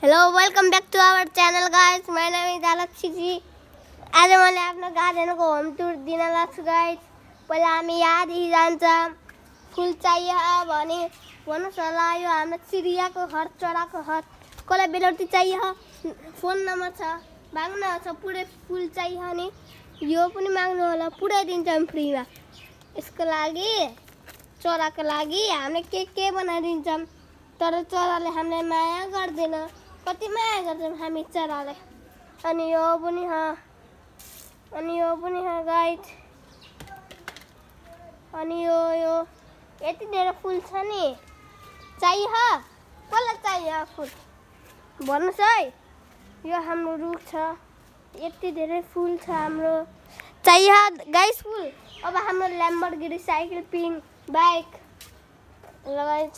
Hello, welcome back to our channel, guys. My name is Alakshi. आज मैले आफ्नो गार्डनको होम टुर दिन लाग्छु गाइस। पहिला हामी यहाँदेखि जान्छ। फुल चाहियो भने भन्नुस् होला। यो हाम्रो चिडियाको घर, चराको घर। कसलाई बेलौटी चाहियो? फोन नम्बर छ। माग्नु छ पुरै फुल चाहियो नि यो पनि माग्नु होला, पुरै दिन्छौँ फ्रीमा। यसको लागि चराको लागि हामीले के बनाइदिन्छौँ। तर चराले हामीलाई माया गर्दैन। कति माया गर्छौँ हामी चराले। अनि यो पनि गाइस। अनि यो यति धेरै फुल छ नि। चाहियो? कसलाई चाहियो फुल? भन्नुस् है। यो हाम्रो रुख छ। यति धेरै फुल छ हाम्रो। चाहियो गाइस फुल? अब हाम्रो ल्याम्बोर्गिनी साइकल, पिङ्क बाइक लगाइन्छ।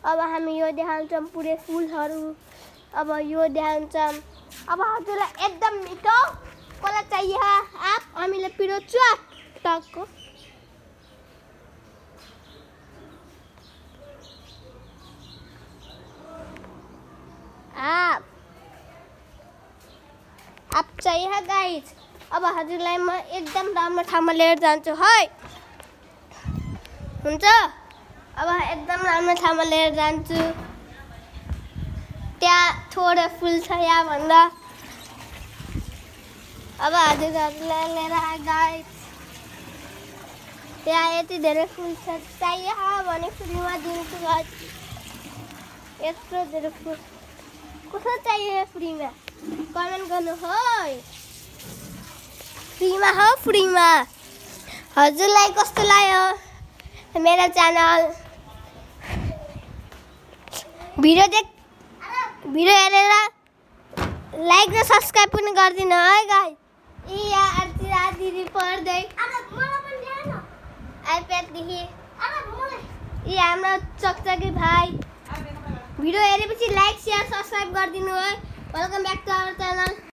अब हामी यो देखाउँछौँ पुरै फुलहरू। अब यो देखाउँछौँ। अब हजुरलाई एकदम मिठो कसलाई चाहियो? आप हामीले पिरो टक्को आप चाहियो गाइस। अब हजुरलाई म एकदम राम्रो ठाउँमा लिएर जान्छु है। हुन्छ? अब एकदम राम्रो ठाउँमा लिएर जान्छु। त्यहाँ थोरै फुल छ यहाँ भन्दा। अब हजुरहरूलाई लिएर आए गाइस। त्यहाँ यति धेरै फुल छ। चाहियो भने फ्रीमा दिन्छु गाइस। यत्रो धेरै फुल कसलाई चाहियो फ्रीमा? कमेन्ट गर्नु है। फ्रीमा हो, फ्रीमा। हजुरलाई कस्तो लाग्यो मेरो च्यानल? भिडियो हेरेर लाइक र सब्स्क्राइब पनि गरिदिनु है गाइस। दिदी पढ्दै आइप्याडदेखि हाम्रो चकचकी भाइ। भिडियो हेरेपछि लाइक, सेयर, सब्स्क्राइब गरिदिनु है। Welcome back to our channel.